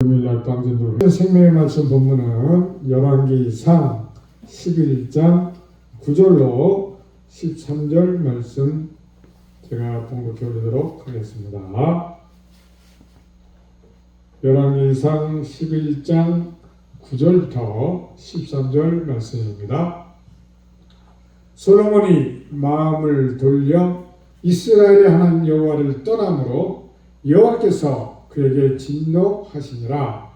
금요일날 방송으로 생명의 말씀 본문은 열왕기상 11장 9절로 13절 말씀 제가 봉독해 올리도록 하겠습니다. 열왕기상 11장 9절부터 13절 말씀입니다. 솔로몬이 마음을 돌려 이스라엘의 하나님 여호와를 떠남으로 여호와께서 그에게 진노하시니라.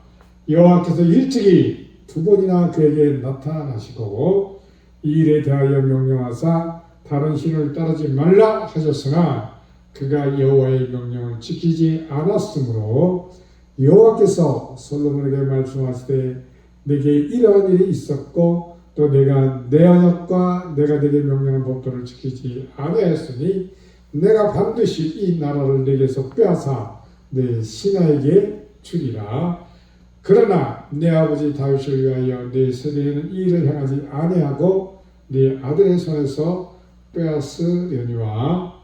여호와께서 일찍이 두 번이나 그에게 나타나시고 이 일에 대하여 명령하사 다른 신을 따르지 말라 하셨으나 그가 여호와의 명령을 지키지 않았으므로 여호와께서 솔로몬에게 말씀하시되 내게 이러한 일이 있었고 또 내가 내 언약과 내가 내게 명령한 법도를 지키지 아니하였으니 내가 반드시 이 나라를 내게서 빼앗아 내 신하에게 주리라. 그러나 내 아버지 다윗을 위하여 내 세대에는 이 일을 행하지 아니하고 네 아들의 손에서 빼앗으려니와.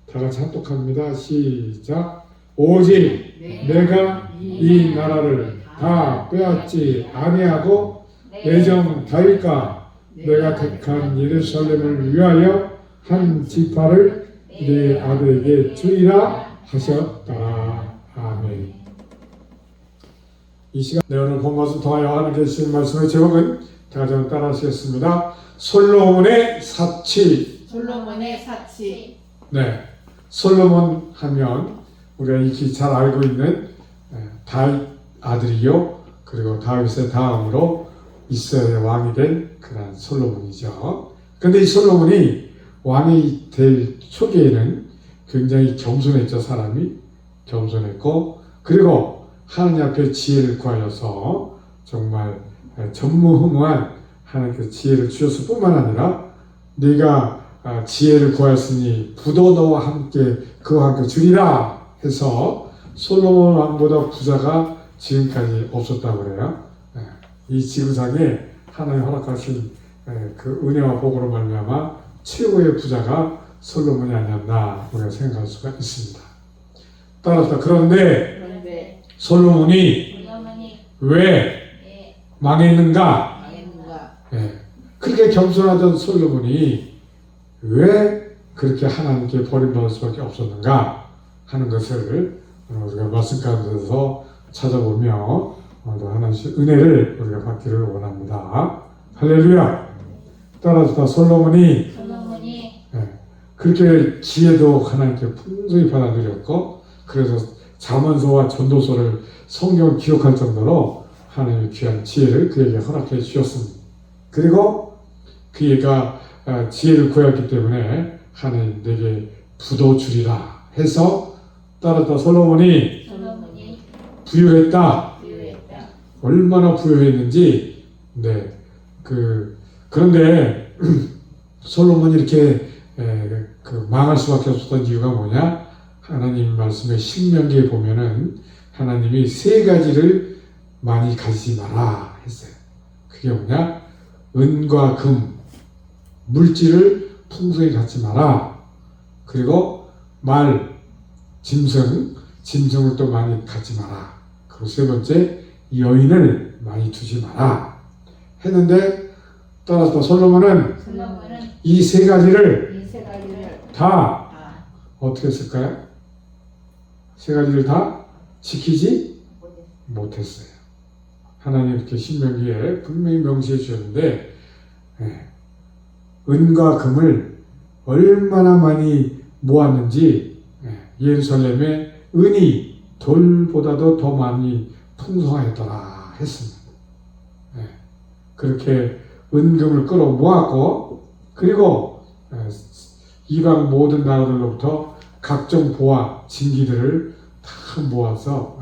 다 같이 합독합니다. 시작. 오직 내가 이 나라를 다 빼앗지 아니하고 내 종 다윗과 내가 택한 예루살렘을 위하여 한 지파를 네 아들에게 주리라 하셨다. 아멘. 이 시간 오늘 본 말씀 통하여 하나님께 주신 말씀의 제목은 다 같이 따라 하시겠습니다. 솔로몬의 사치. 솔로몬의 사치. 네, 솔로몬 하면 우리가 익히 잘 알고 있는 다윗 아들이요, 그리고 다윗의 다음으로 이스라엘의 왕이 된 그런 솔로몬이죠. 그런데 이 솔로몬이 왕이 될 초기에는 굉장히 겸손했죠. 사람이 겸손했고, 그리고 하나님 앞에 지혜를 구하여서 정말 전무후무한 하나님께서 지혜를 주셨을 뿐만 아니라 네가 지혜를 구하였으니 부도 너와 함께 그와 함께 주리라 해서 솔로몬 왕보다 부자가 지금까지 없었다고 그래요. 이 지구상에 하나님 허락하신 그 은혜와 복으로 말미암아 최고의 부자가 솔로몬이 아니었나 우리가 생각할 수가 있습니다. 따라서 그런데 솔로몬이 왜 망했는가? 그렇게 겸손하던 솔로몬이 왜 그렇게 하나님께 버림받을 수밖에 없었는가 하는 것을 우리가 말씀 가운데서 찾아보며 오늘도 하나님의 은혜를 우리가 받기를 원합니다. 할렐루야. 따라서 솔로몬이 그렇게 지혜도 하나님께 풍성히 받아들였고, 그래서 잠언서와 전도서를 성경을 기록할 정도로 하나님의 귀한 지혜를 그에게 허락해 주셨습니다. 그리고 그가 지혜를 구했기 때문에 하나님 내게 부도 주리라 해서 따라서 솔로몬이 부유했다. 얼마나 부유했는지. 네, 그런데 솔로몬이 이렇게 망할 수밖에 없었던 이유가 뭐냐? 하나님 말씀의 신명기에 보면은 하나님이 세 가지를 많이 가지지 마라 했어요. 그게 뭐냐? 은과 금, 물질을 풍성히 갖지 마라. 그리고 말, 짐승을 또 많이 갖지 마라. 그리고 세 번째, 여인을 많이 두지 마라 했는데, 따라서 솔로몬은 이 세 가지를 다 어떻게 했을까요? 세 가지를 다 지키지 못했어요. 하나님 이렇게 신명기에 분명히 명시해 주셨는데, 은과 금을 얼마나 많이 모았는지, 예루살렘에 은이 돌보다도 더 많이 풍성하였더라 했습니다. 그렇게 은금을 끌어 모았고, 그리고 이방 모든 나라들로부터 각종 보화, 진기들을 다 모아서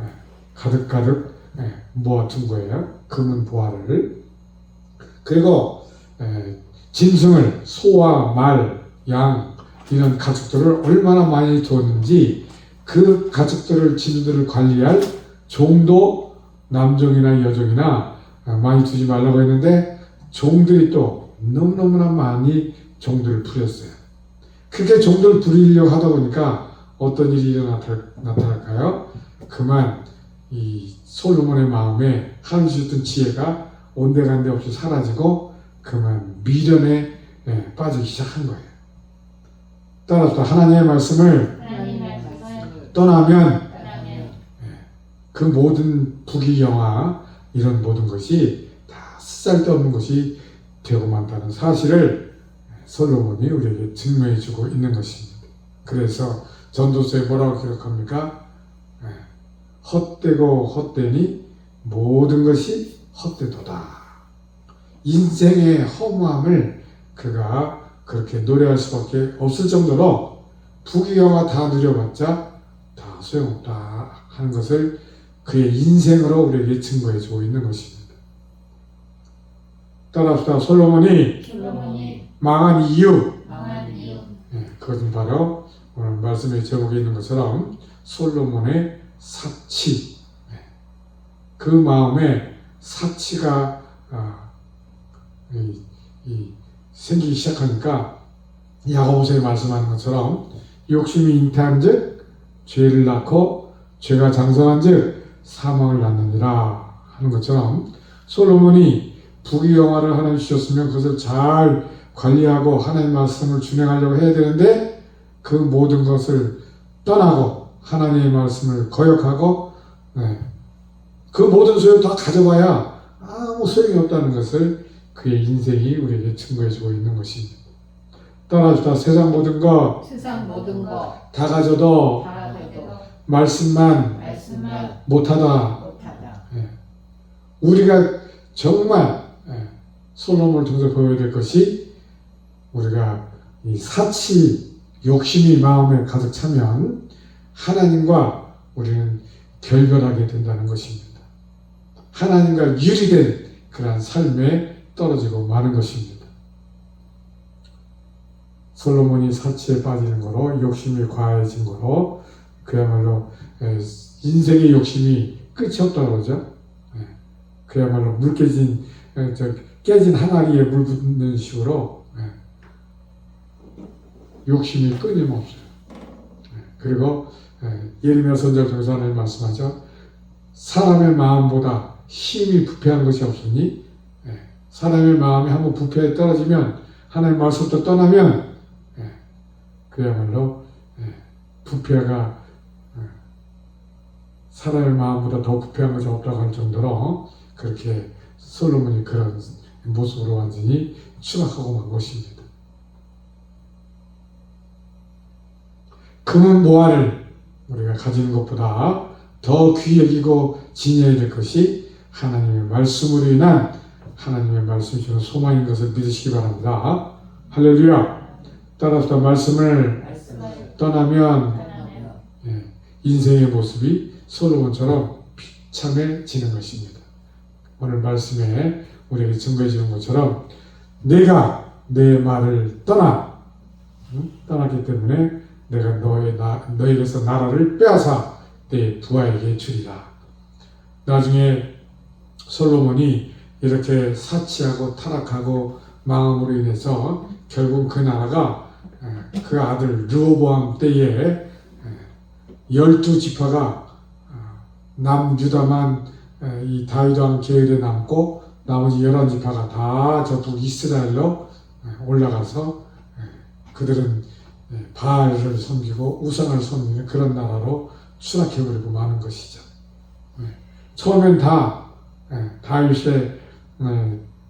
가득가득 모아둔 거예요. 금은 보화를. 그리고 짐승을, 소와 말, 양 이런 가축들을 얼마나 많이 뒀는지 그 가축들을, 짐들을 관리할 종도 남종이나 여종이나 많이 두지 말라고 했는데 종들이 또 너무너무나 많이 종들을 부렸어요. 그렇게 종들을 부리려고 하다 보니까 어떤 일이 나타날까요? 그만 이 솔로몬의 마음에 하나님 주셨던 지혜가 온데간데 없이 사라지고 그만 미련에 빠지기 시작한 거예요. 따라서 하나님의 말씀을 하나님의 말씀을 떠나면 떠나면 그 모든 부귀영화 이런 모든 것이 다 쓰잘데없는 것이 되고 만다는 사실을 솔로몬이 우리에게 증명해 주고 있는 것입니다. 그래서 전도서에 뭐라고 기록합니까? 헛되고 헛되니 모든 것이 헛되도다. 인생의 허무함을 그가 그렇게 노래할 수밖에 없을 정도로 부귀영화 다 누려봤자 다 소용없다 하는 것을 그의 인생으로 우리에게 증거해 주고 있는 것입니다. 따라서 솔로몬이 솔로몬이 망한 이유, 망한 이유 그것은 바로 오늘 말씀의 제목에 있는 것처럼 솔로몬의 사치, 그 마음에 사치가 생기기 시작하니까 야고보서에 말씀하는 것처럼 욕심이 잉태한즉 죄를 낳고 죄가 장성한즉 사망을 낳느니라 하는 것처럼 솔로몬이 부귀영화를 하나님 주셨으면 그것을 잘 관리하고 하나님 말씀을 준행하려고 해야 되는데 그 모든 것을 떠나고 하나님의 말씀을 거역하고 그 모든 소유 다 가져봐야 아무 소용이 없다는 것을 그의 인생이 우리에게 증거해주고 있는 것입니다. 따라주다 세상 모든 것 다 세상 모든 것 가져도 다 가져도 말씀만 말씀만 못하다. 못하다. 우리가 정말 솔로몬을 통해서 보여야 될 것이 우리가 이 사치, 욕심이 마음에 가득 차면 하나님과 우리는 결별하게 된다는 것입니다. 하나님과 유리된 그러한 삶에 떨어지고 마는 것입니다. 솔로몬이 사치에 빠지는 거로 욕심이 과해진 거로 그야말로 인생의 욕심이 끝이 없다고 그러죠. 그야말로 물 깨진 깨진 항아리에 물 붓는 식으로 욕심이 끊임없어요. 그리고 예레미야 선지자를 통해서 하나님 말씀하죠. 사람의 마음보다 힘이 부패한 것이 없으니 사람의 마음이 한번 부패에 떨어지면 하나님 말씀부터 떠나면 그야말로 부패가 사람의 마음보다 더 부패한 것이 없다고 할 정도로 그렇게 솔로몬이 그런 모습으로 완전히 추락하고 만 것입니다. 금은 보화를 우리가 가지는 것보다 더 귀히 여기고 지녀야 될 것이 하나님의 말씀으로 인한 하나님의 말씀이 주는 소망인 것을 믿으시기 바랍니다. 할렐루야. 따라서 말씀을 떠나면 인생의 모습이 솔로몬처럼 비참해지는 것입니다. 오늘 말씀에 우리에게 증거해 주는 것처럼 내가 내 말을 떠났기 때문에 내가 너에게서 나라를 빼앗아 내 부하에게 주리라. 나중에 솔로몬이 이렇게 사치하고 타락하고 망함으로 인해서 결국 그 나라가 그 아들 르호보암 때에 12지파가 남유다만 이 다윗왕 계열에 남고 나머지 11지파가 다 저 북이스라엘로 올라가서 그들은 바알을 섬기고 우상을 섬기는 그런 나라로 추락해버리고 마는 것이죠. 처음엔 다 다윗의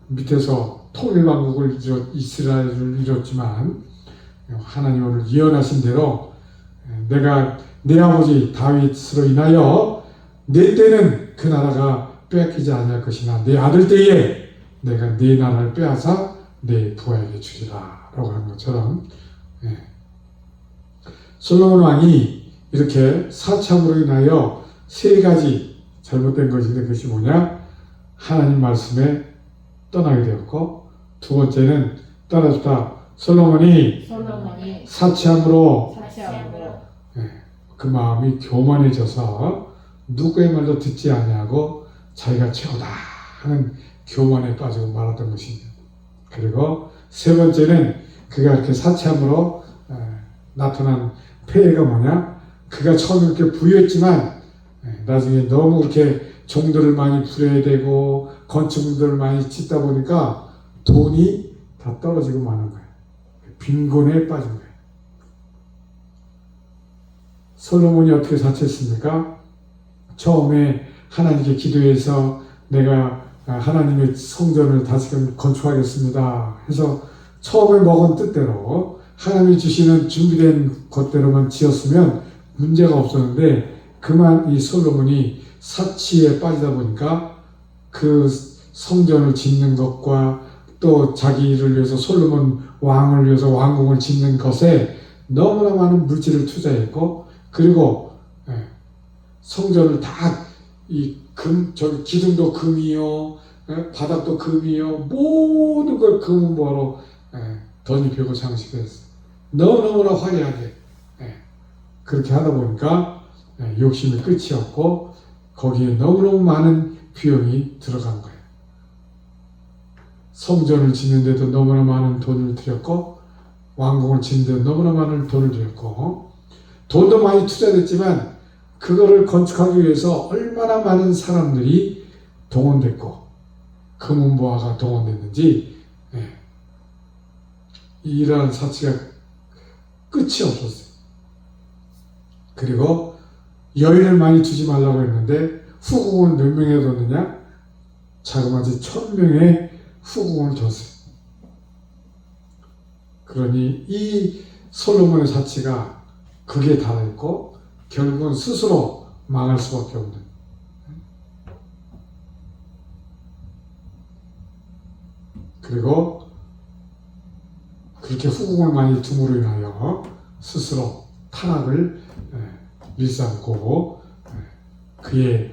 밑에서 통일왕국을 이스라엘을 이뤘지만 하나님 오늘 예언하신 대로 내가 내 아버지 다윗으로 인하여 내 때는 그 나라가 빼앗기지 아니할 것이나 내 아들 때에 내가 네 나라를 빼앗아 내 부하에게 주리라 라고 하는 것처럼 솔로몬 왕이 이렇게 사참으로 인하여 세 가지 잘못된 것인데 그것이 뭐냐? 하나님 말씀에 떠나게 되었고 두 번째는 따라주다 솔로몬이 사치함으로 그 마음이 교만해져서 누구의 말도 듣지 아니하고 자기가 최고다 하는 교만에 빠지고 말았던 것입니다. 그리고 세 번째는 그가 이렇게 사치함으로 나타난 폐해가 뭐냐? 그가 처음에 이렇게 부유했지만 나중에 너무 그렇게 종들을 많이 부려야 되고 건축물들을 많이 짓다 보니까 돈이 다 떨어지고 마는 거예요. 빈곤에 빠진 거예요. 솔로몬이 어떻게 사치했습니까? 처음에 하나님께 기도해서 내가 하나님의 성전을 다시금 건축하겠습니다 해서 처음에 먹은 뜻대로 하나님이 주시는 준비된 것대로만 지었으면 문제가 없었는데 그만 이 솔로몬이 사치에 빠지다 보니까 그 성전을 짓는 것과 또 자기를 위해서 솔로몬 왕을 위해서 왕궁을 짓는 것에 너무나 많은 물질을 투자했고 그리고 성전을 다 이 저기 기둥도 금이요, 바닥도 금이요, 모든 걸 금은보로 덧입히고 장식했어. 너무너무나 화려하게 그렇게 하다 보니까 욕심이 끝이 없고 거기에 너무너무 많은 비용이 들어간 거예요. 성전을 짓는데도 너무나 많은 돈을 들였고 왕궁을 짓는데도 너무나 많은 돈을 들였고 돈도 많이 투자됐지만 그거를 건축하기 위해서 얼마나 많은 사람들이 동원됐고 금은보화가 동원됐는지 이러한 사치가 끝이 없었어요. 그리고 여인을 많이 두지 말라고 했는데 후궁을 몇 명에 뒀느냐? 자그마치 1000명의 후궁을 뒀어요. 그러니 이 솔로몬의 사치가 극에 달했고 결국은 스스로 망할 수밖에 없는. 그리고 그렇게 후궁을 많이 둠으로 인하여 스스로 타락을 일삼고 그의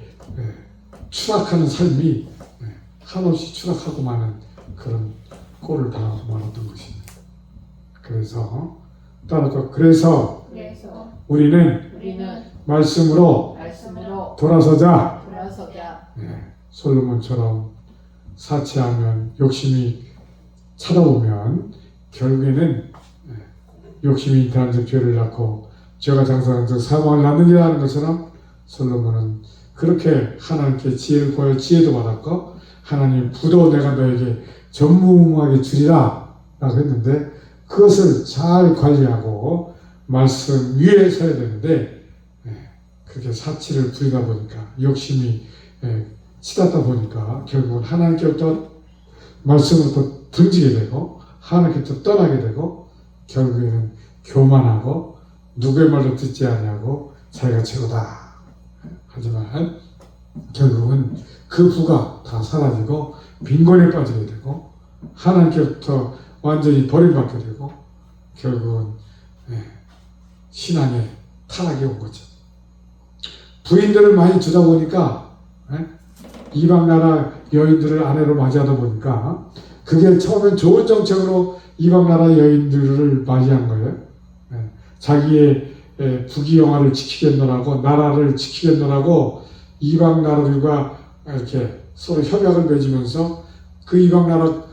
추락하는 삶이 한없이 추락하고 마는 그런 꼴을 당하고 말았던 것입니다. 그래서 따라서 그래서 우리는 말씀으로 돌아서자. 솔로몬처럼 사치하면 욕심이 찾아오면 결국에는 욕심이 인타한 죄를 낳고 죄가 장사하는 즉 사망을 낳느니라 하는 것처럼 솔로몬은 그렇게 하나님께 지혜를 구하여 지혜도 받았고 하나님 부도 내가 너에게 전무후무하게 주리라 라고 했는데 그것을 잘 관리하고 말씀 위에 서야 되는데 그렇게 사치를 부리다 보니까 욕심이 치닫다 보니까 결국은 하나님께부터 말씀으로부터 등지게 되고 하나님께부터 떠나게 되고 결국에는 교만하고 누구의 말도 듣지 아니하고 자기가 최고다. 하지만 결국은 그 부가 다 사라지고 빈곤에 빠지게 되고 하나님께부터 완전히 버림받게 되고 결국은 신앙의 타락이 온 거죠. 부인들을 많이 두다 보니까 이방 나라 여인들을 아내로 맞이하다 보니까 그게 처음엔 좋은 정책으로 이방 나라 여인들을 맞이한 거예요. 자기의 부귀영화를 지키겠노라고 나라를 지키겠노라고 이방 나라들과 이렇게 서로 협약을 맺으면서 그 이방 나라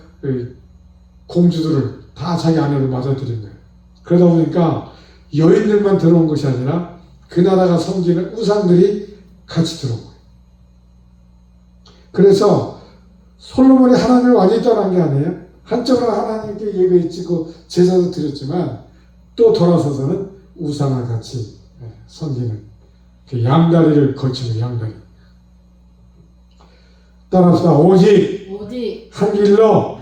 공주들을 다 자기 아내로 맞아들인 거예요. 그러다 보니까 여인들만 들어온 것이 아니라 그 나라가 섬기는 우상들이 같이 들어온 거예요. 그래서 솔로몬이 하나님을 완전히 떠난 게 아니에요. 한쪽으로 하나님께 예배했고 제사도 드렸지만 또 돌아서서는 우상을 같이 섬기는 그 양다리를 거치는 양다리. 따라서 오직 한 길로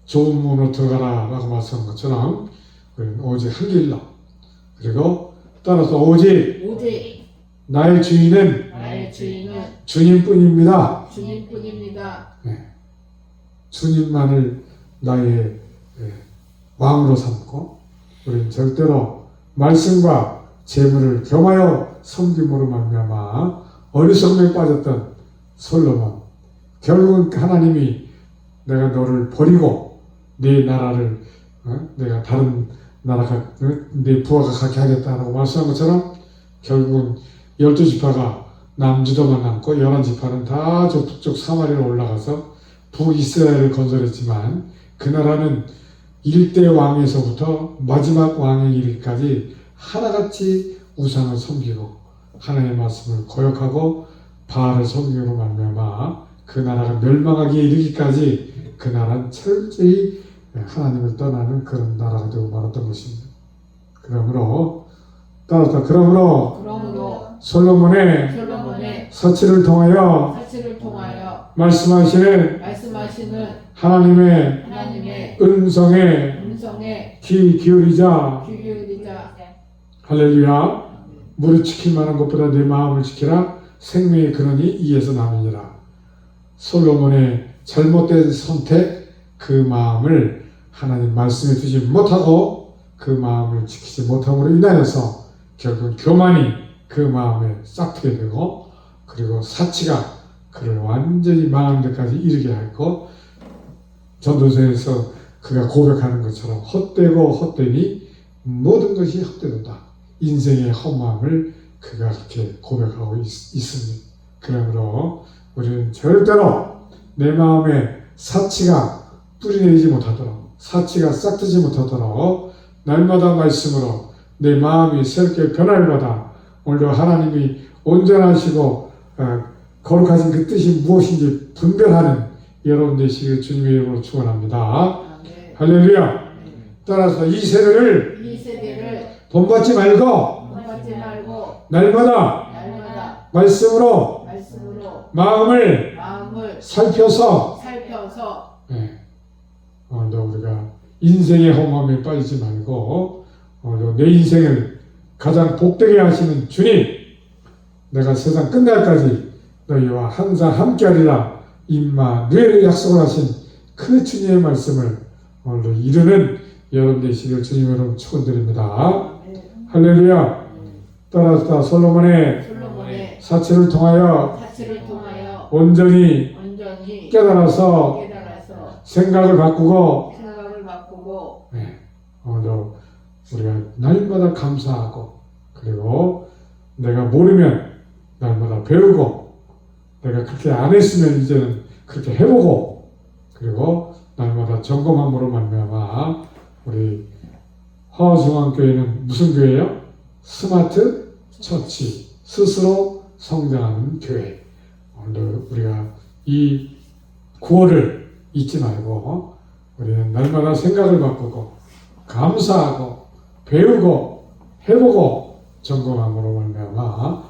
좋은 문으로 들어가라 라고 말씀한 것처럼 오직 한 길로 그리고 따라서 오직 나의 주인은 주님뿐입니다. 주님만을 나의 왕으로 삼고 우리는 절대로 말씀과 재물을 겸하여 섬김으로 말미암아 어리석음에 빠졌던 솔로몬 결국은 하나님이 내가 너를 버리고 네 나라를 내가 다른 나라가 네 부하가 갖게 하겠다라고 말씀한 것처럼 결국은 12지파가 남주도만 남고 11지파는 다 저 북쪽 사마리아로 올라가서 북이스라엘을 건설했지만 그 나라는 1대 왕에서부터 마지막 왕에 이르기까지 하나같이 우상을 섬기고 하나님의 말씀을 거역하고 바알을 섬김으로 말미암아 그 나라가 멸망하기에 이르기까지 그 나라는 철저히 하나님을 떠나는 그런 나라가 되고 말았던 것입니다. 그러므로 솔로몬의 솔로몬의 사치를 통하여 사치를 통하여 말씀하시는 말씀하시는 하나님의 하나님의 음성에 음성에 귀 기울이자. 귀 기울이자. 할렐루야. 무릇 지킬 만한 것보다 내 마음을 지키라. 생명의 근원이 이에서 남이니라. 솔로몬의 잘못된 선택, 그 마음을 하나님 말씀에 두지 못하고 그 마음을 지키지 못함으로 인하여서 결국 교만이 그 마음에 싹트게 되고, 그리고 사치가 그를 완전히 망하는 데까지 이르게 하고, 전도서에서 그가 고백하는 것처럼 헛되고 헛되니 모든 것이 헛되도다. 인생의 허무함을 그가 그렇게 고백하고 있습니다. 그러므로 우리는 절대로 내 마음에 사치가 뿌리내리지 못하도록, 사치가 싹트지 못하도록 날마다 말씀으로 내 마음이 새롭게 변할마다 오늘도 하나님이 온전하시고 거룩하신 그 뜻이 무엇인지 분별하는 여러분 되시길 주님의 이름으로 축원합니다. 할렐루야. 따라서 이 세대를 본받지 말고 날마다 말씀으로 마음을 살펴서 오늘도 우리가 인생의 허무함에 빠지지 말고 오늘도 내 인생을 가장 복되게 하시는 주님, 내가 세상 끝날까지 너희와 항상 함께하리라 임마누엘의 약속을 하신 그 주님의 말씀을 오늘도 이루는 여러분 되시길 주님의 이름으로 축원드립니다. 할렐루야. 따라서 솔로몬의 사치를 통하여 온전히 깨달아서 생각을 바꾸고 오늘도 우리가 날마다 감사하고, 그리고 내가 모르면 날마다 배우고, 내가 그렇게 안 했으면 이제는 그렇게 해보고, 그리고 날마다 점검함으로 말미암아 우리 화화중앙교회는 무슨 교회예요? 스마트 처치, 스스로 성장하는 교회. 오늘도 우리가 이 구호를 잊지 말고 우리는 날마다 생각을 바꾸고 감사하고 배우고 해보고 점검함으로 말미암아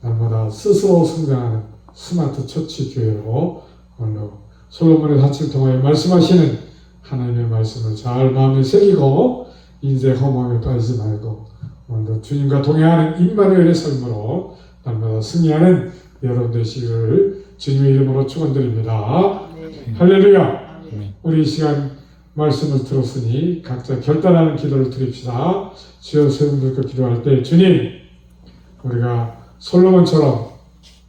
날마다 스스로 성장하는 스마트 처치 교회로 오늘도 솔로몬의 사치를 통하여 말씀하시는 하나님의 말씀을 잘 마음에 새기고 인생 허무함에 빠지지 말고 오늘도 주님과 동행하는 임마누엘의 삶으로 날마다 승리하는 여러분 되시기를 주님의 이름으로 축원드립니다. 할렐루야. 우리 이 시간 말씀을 들었으니 각자 결단하는 기도를 드립시다. 주여 세움들과 기도할 때 주님, 우리가 솔로몬처럼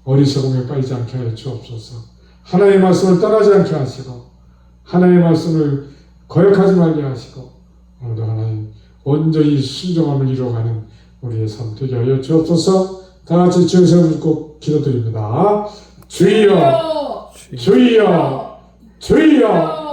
어리석음에 빠지지 않게 하여 주옵소서. 하나님의 말씀을 떠나지 않게 하시고 하나님의 말씀을 거역하지 말게 하시고 오늘도 하나님 온전히 순종함을 이루어가는 우리의 삶 되게 하여 주옵소서. 다 같이 주여 세움들고 기도드립니다. 주여, 주여, 주여.